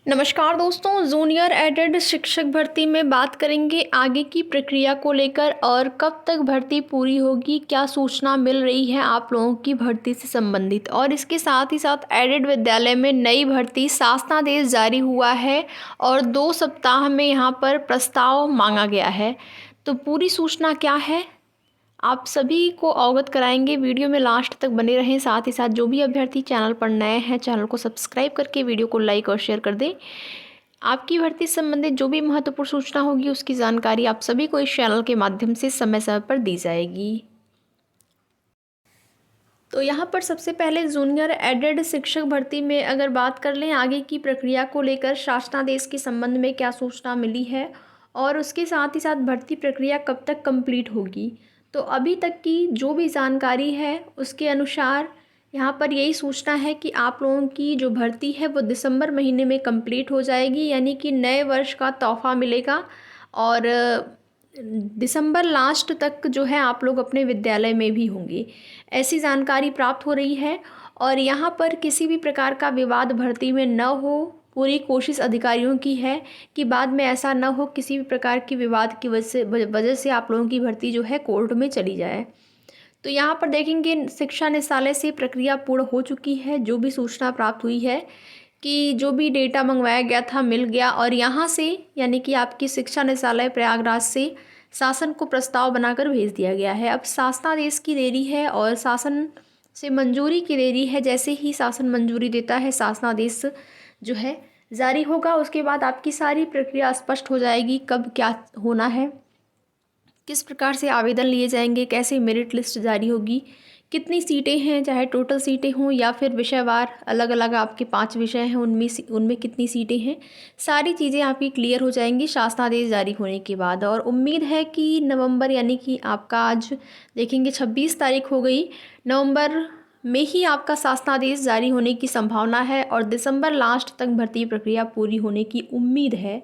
नमस्कार दोस्तों, junior added शिक्षक भर्ती में बात करेंगे आगे की प्रक्रिया को लेकर और कब तक भर्ती पूरी होगी, क्या सूचना मिल रही है आप लोगों की भर्ती से संबंधित। और इसके साथ ही साथ एडेड विद्यालय में नई भर्ती शासनादेश जारी हुआ है और 2 सप्ताह में यहाँ पर प्रस्ताव मांगा गया है। तो पूरी सूचना क्या है आप सभी को अवगत कराएंगे। वीडियो में लास्ट तक बने रहें। साथ ही साथ जो भी अभ्यर्थी चैनल पर नए हैं, चैनल को सब्सक्राइब करके वीडियो को लाइक और शेयर कर दें। आपकी भर्ती से संबंधित जो भी महत्वपूर्ण सूचना होगी उसकी जानकारी आप सभी को इस चैनल के माध्यम से समय समय पर दी जाएगी। तो यहाँ पर सबसे पहले जूनियर एडेड शिक्षक भर्ती में अगर बात कर लें आगे की प्रक्रिया को लेकर शासनादेश के संबंध में क्या सूचना मिली है और उसके साथ ही साथ भर्ती प्रक्रिया कब तक कंप्लीट होगी। तो अभी तक की जो भी जानकारी है उसके अनुसार यहाँ पर यही सूचना है कि आप लोगों की जो भर्ती है वो दिसंबर महीने में कंप्लीट हो जाएगी, यानी कि नए वर्ष का तोहफा मिलेगा और दिसंबर लास्ट तक जो है आप लोग अपने विद्यालय में भी होंगे, ऐसी जानकारी प्राप्त हो रही है। और यहाँ पर किसी भी प्रकार का विवाद भर्ती में न हो, पूरी कोशिश अधिकारियों की है कि बाद में ऐसा न हो किसी भी प्रकार की विवाद की वजह से आप लोगों की भर्ती जो है कोर्ट में चली जाए। तो यहाँ पर देखेंगे शिक्षा निदेशालय से प्रक्रिया पूर्ण हो चुकी है। जो भी सूचना प्राप्त हुई है कि जो भी डेटा मंगवाया गया था मिल गया और यहाँ से यानी कि आपकी शिक्षा निदेशालय प्रयागराज से शासन को प्रस्ताव बनाकर भेज दिया गया है। अब शासनादेश की देरी है और शासन से मंजूरी की देरी है। जैसे ही शासन मंजूरी देता है शासनादेश जो है जारी होगा, उसके बाद आपकी सारी प्रक्रिया स्पष्ट हो जाएगी। कब क्या होना है, किस प्रकार से आवेदन लिए जाएंगे, कैसे मेरिट लिस्ट जारी होगी, कितनी सीटें हैं, चाहे टोटल सीटें हों या फिर विषयवार अलग अलग आपके 5 विषय हैं उनमें कितनी सीटें हैं, सारी चीज़ें आपकी क्लियर हो जाएंगी शासनादेश जारी होने के बाद। और उम्मीद है कि नवंबर यानी कि आपका आज देखेंगे 26 तारीख हो गई, नवंबर में ही आपका शासनादेश जारी होने की संभावना है और दिसंबर लास्ट तक भर्ती प्रक्रिया पूरी होने की उम्मीद है।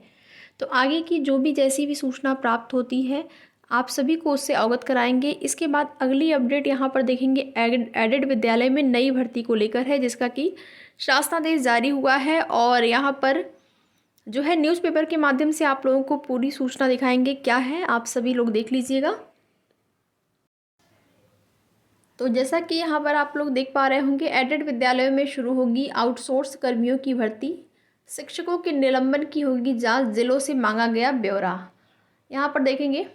तो आगे की जो भी जैसी भी सूचना प्राप्त होती है आप सभी को उससे अवगत कराएंगे। इसके बाद अगली अपडेट यहाँ पर देखेंगे एडेड विद्यालय में नई भर्ती को लेकर है, जिसका कि शासनादेश जारी हुआ है और यहाँ पर जो है न्यूज़पेपर के माध्यम से आप लोगों को पूरी सूचना दिखाएंगे क्या है, आप सभी लोग देख लीजिएगा। तो जैसा कि यहाँ पर आप लोग देख पा रहे होंगे, एडेड विद्यालयों में शुरू होगी आउटसोर्स कर्मियों की भर्ती, शिक्षकों के निलंबन की होगी जांच, जिलों से मांगा गया ब्यौरा। यहाँ पर देखेंगे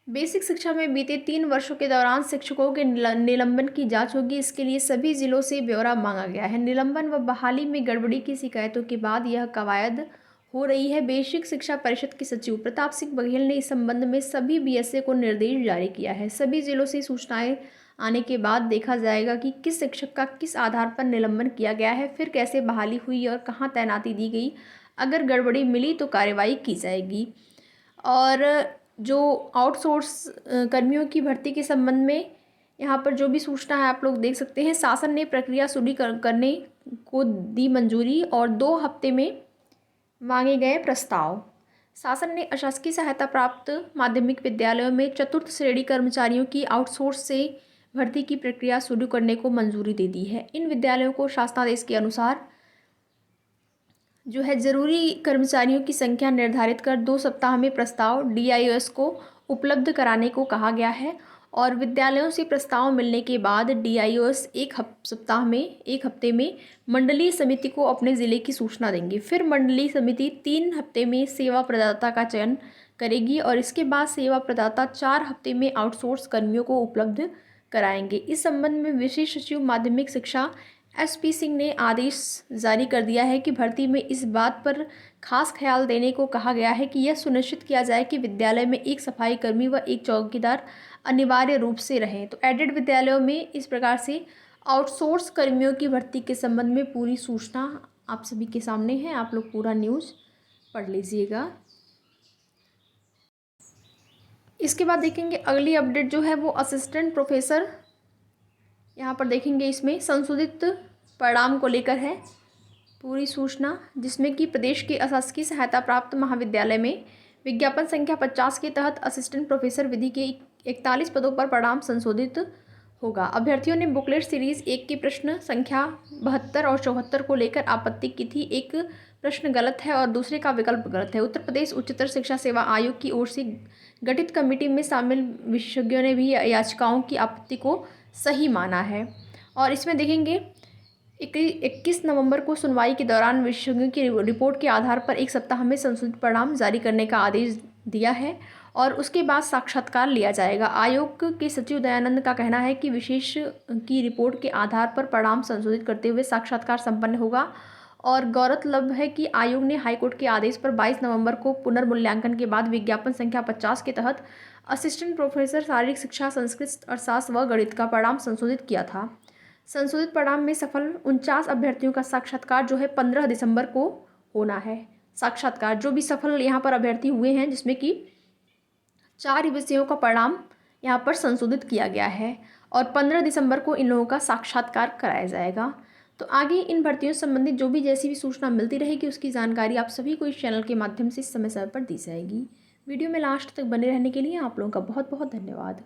बेसिक शिक्षा में बीते 3 वर्षों के दौरान शिक्षकों के निलंबन की जांच होगी। इसके लिए सभी जिलों से ब्यौरा मांगा गया है। निलंबन व बहाली में गड़बड़ी की शिकायतों के बाद यह कवायद हो रही है। बेसिक शिक्षा परिषद के सचिव प्रताप सिंह बघेल ने इस संबंध में सभी बीएसए को निर्देश जारी किया है। सभी जिलों से सूचनाएं आने के बाद देखा जाएगा कि किस शिक्षक का किस आधार पर निलंबन किया गया है, फिर कैसे बहाली हुई और कहाँ तैनाती दी गई। अगर गड़बड़ी मिली तो कार्रवाई की जाएगी। और जो आउटसोर्स कर्मियों की भर्ती के संबंध में यहाँ पर जो भी सूचना है आप लोग देख सकते हैं। शासन ने प्रक्रिया शुरू करने को दी मंजूरी और 2 हफ्ते में मांगे गए प्रस्ताव। शासन ने अशासकीय सहायता प्राप्त माध्यमिक विद्यालयों में चतुर्थ श्रेणी कर्मचारियों की आउटसोर्स से भर्ती की प्रक्रिया शुरू करने को मंजूरी दे दी है। इन विद्यालयों को शासनादेश के अनुसार जो है ज़रूरी कर्मचारियों की संख्या निर्धारित कर 2 सप्ताह में प्रस्ताव डीआईओएस को उपलब्ध कराने को कहा गया है और विद्यालयों से प्रस्ताव मिलने के बाद डीआईओएस एक हफ्ते में मंडलीय समिति को अपने ज़िले की सूचना देंगे। फिर मंडलीय समिति 3 हफ्ते में सेवा प्रदाता का चयन करेगी और इसके बाद सेवा प्रदाता 4 हफ्ते में आउटसोर्स कर्मियों को उपलब्ध कराएंगे। इस संबंध में विशेष सचिव माध्यमिक शिक्षा एसपी सिंह ने आदेश जारी कर दिया है कि भर्ती में इस बात पर खास ख्याल देने को कहा गया है कि यह सुनिश्चित किया जाए कि विद्यालय में एक सफाई कर्मी व एक चौकीदार अनिवार्य रूप से रहें। तो एडेड विद्यालयों में इस प्रकार से आउटसोर्स कर्मियों की भर्ती के संबंध में पूरी सूचना आप सभी के सामने है। आप लोग पूरा न्यूज़ पढ़ लीजिएगा। इसके बाद देखेंगे अगली अपडेट जो है वो असिस्टेंट प्रोफेसर, यहाँ पर देखेंगे इसमें संशोधित परिणाम को लेकर है पूरी सूचना, जिसमें कि प्रदेश के अशासकीय सहायता प्राप्त महाविद्यालय में विज्ञापन संख्या 50 के तहत असिस्टेंट प्रोफेसर विधि के 41 पदों पर परिणाम संशोधित होगा। अभ्यर्थियों ने बुकलेट सीरीज़ 1 के प्रश्न संख्या 72 और 74 को लेकर आपत्ति की थी। एक प्रश्न गलत है और दूसरे का विकल्प गलत है। उत्तर प्रदेश उच्चतर शिक्षा सेवा आयोग की ओर से गठित कमेटी में शामिल विशेषज्ञों ने भी याचिकाओं की आपत्ति को सही माना है। और इसमें देखेंगे 21 नवंबर को सुनवाई के दौरान विशेषज्ञों की रिपोर्ट के आधार पर 1 सप्ताह में संशोधित परिणाम जारी करने का आदेश दिया है और उसके बाद साक्षात्कार लिया जाएगा। आयोग के सचिव दयानंद का कहना है कि विशेष की रिपोर्ट के आधार पर परिणाम संशोधित करते हुए साक्षात्कार संपन्न होगा। और गौरतलब है कि आयोग ने हाईकोर्ट के आदेश पर 22 नवंबर को पुनर्मूल्यांकन के बाद विज्ञापन संख्या 50 के तहत असिस्टेंट प्रोफेसर शारीरिक शिक्षा, संस्कृत, अर्थशास्त्र व गणित का परिणाम संशोधित किया था। संशोधित परिणाम में सफल 49 अभ्यर्थियों का साक्षात्कार जो है 15 दिसंबर को होना है। साक्षात्कार जो भी सफल यहाँ पर अभ्यर्थी हुए हैं, जिसमें कि 4 विषयों का परिणाम यहाँ पर संशोधित किया गया है और 15 दिसंबर को इन लोगों का साक्षात्कार कराया जाएगा। तो आगे इन भर्तियों से संबंधित जो भी जैसी भी सूचना मिलती रहेगी उसकी जानकारी आप सभी को इस चैनल के माध्यम से समय समय पर दी जाएगी। वीडियो में लास्ट तक बने रहने के लिए आप लोगों का बहुत बहुत धन्यवाद।